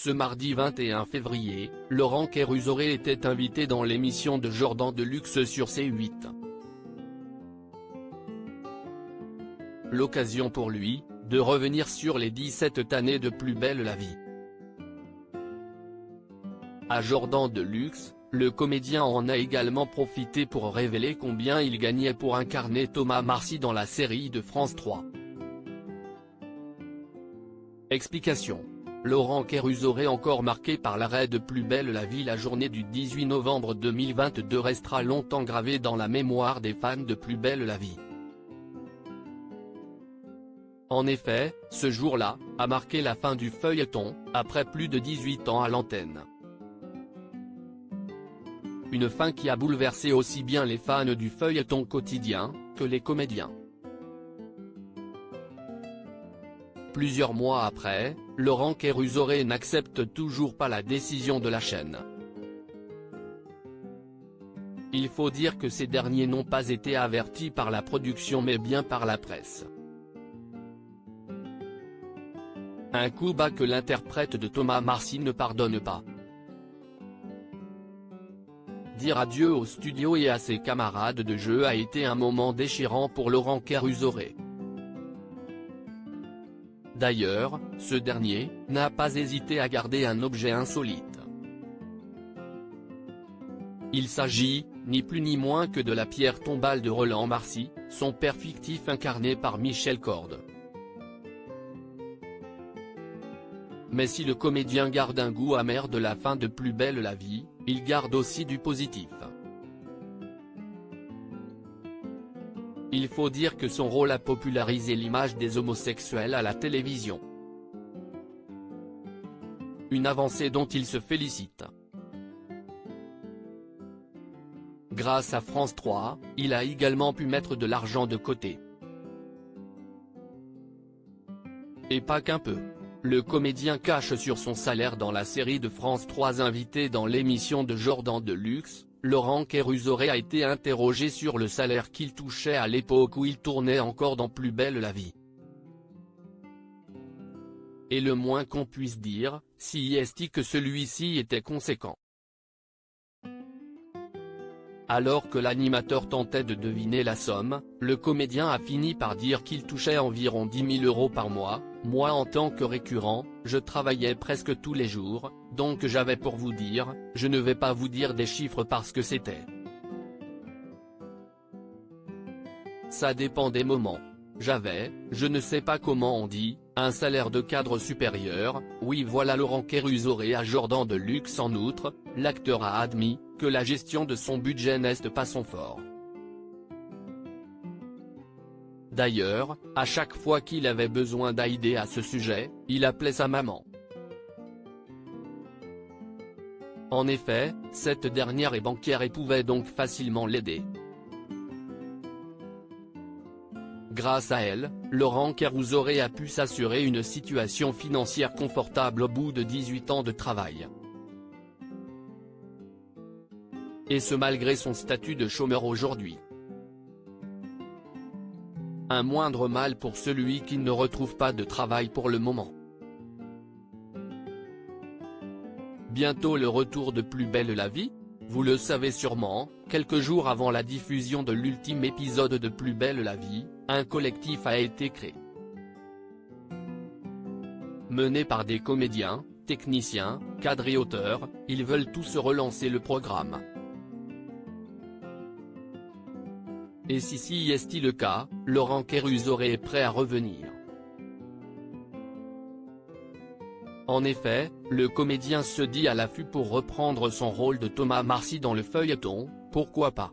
Ce mardi 21 février, Laurent Kérusoré était invité dans l'émission de Jordan Deluxe sur C8. L'occasion pour lui, de revenir sur les 17 années de Plus belle la vie. À Jordan Deluxe, le comédien en a également profité pour révéler combien il gagnait pour incarner Thomas Marcy dans la série de France 3. Explication. Laurent Kérusoré, encore marqué par l'arrêt de Plus belle la vie, la journée du 18 novembre 2022 restera longtemps gravée dans la mémoire des fans de Plus belle la vie. En effet, ce jour-là, a marqué la fin du feuilleton, après plus de 18 ans à l'antenne. Une fin qui a bouleversé aussi bien les fans du feuilleton quotidien, que les comédiens. Plusieurs mois après, Laurent Kérusoré n'accepte toujours pas la décision de la chaîne. Il faut dire que ces derniers n'ont pas été avertis par la production mais bien par la presse. Un coup bas que l'interprète de Thomas Marcy ne pardonne pas. Dire adieu au studio et à ses camarades de jeu a été un moment déchirant pour Laurent Kérusoré. D'ailleurs, ce dernier n'a pas hésité à garder un objet insolite. Il s'agit, ni plus ni moins que de la pierre tombale de Roland Marcy, son père fictif incarné par Michel Corde. Mais si le comédien garde un goût amer de la fin de Plus belle la vie, il garde aussi du positif. Il faut dire que son rôle a popularisé l'image des homosexuels à la télévision. Une avancée dont il se félicite. Grâce à France 3, il a également pu mettre de l'argent de côté. Et pas qu'un peu. Le comédien cache sur son salaire dans la série de France 3 invité dans l'émission de Jordan Deluxe. Laurent Kérusoré a été interrogé sur le salaire qu'il touchait à l'époque où il tournait encore dans Plus belle la vie. Et le moins qu'on puisse dire, si est que celui-ci était conséquent. Alors que l'animateur tentait de deviner la somme, le comédien a fini par dire qu'il touchait environ 10 000 € par mois. Moi, en tant que récurrent, je travaillais presque tous les jours, donc j'avais pour vous dire, je ne vais pas vous dire des chiffres parce que c'était. Ça dépend des moments. J'avais, je ne sais pas comment on dit, un salaire de cadre supérieur. Oui, voilà. Laurent Kérusoré à Jordan Deluxe. En outre, l'acteur a admis que la gestion de son budget n'est pas son fort. D'ailleurs, à chaque fois qu'il avait besoin d'aider à ce sujet, il appelait sa maman. En effet, cette dernière est banquière et pouvait donc facilement l'aider. Grâce à elle, Laurent Kérusoré a pu s'assurer une situation financière confortable au bout de 18 ans de travail. Et ce malgré son statut de chômeur aujourd'hui. Un moindre mal pour celui qui ne retrouve pas de travail pour le moment. Bientôt le retour de Plus belle la vie. Vous le savez sûrement, quelques jours avant la diffusion de l'ultime épisode de Plus belle la vie, un collectif a été créé. Mené par des comédiens, techniciens, cadres et auteurs, ils veulent tous relancer le programme. Et si est le cas, Laurent Kérusoré est prêt à revenir. En effet, le comédien se dit à l'affût pour reprendre son rôle de Thomas Marcy dans le feuilleton, pourquoi pas.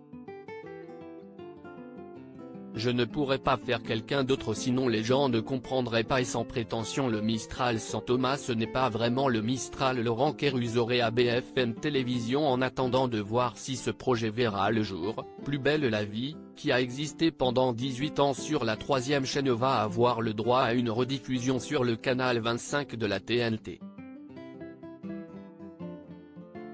Je ne pourrais pas faire quelqu'un d'autre sinon les gens ne comprendraient pas et sans prétention le Mistral sans Thomas ce n'est pas vraiment le Mistral. Laurent Kérusoré à BFM Télévision. En attendant de voir si ce projet verra le jour, Plus belle la vie, qui a existé pendant 18 ans sur la 3e chaîne va avoir le droit à une rediffusion sur le canal 25 de la TNT.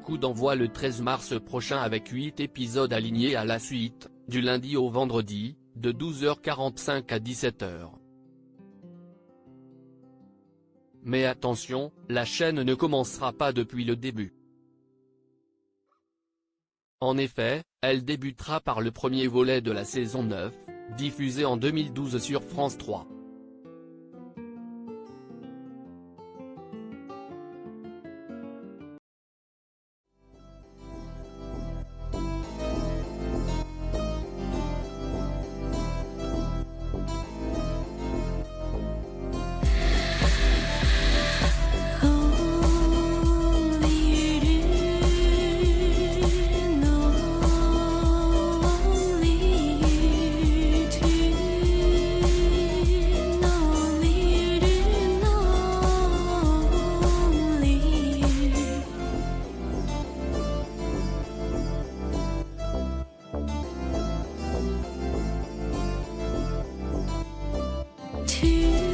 Coup d'envoi le 13 mars prochain avec 8 épisodes alignés à la suite, du lundi au vendredi, de 12h45 à 17h. Mais attention, la chaîne ne commencera pas depuis le début. En effet, elle débutera par le premier volet de la saison 9, diffusé en 2012 sur France 3. To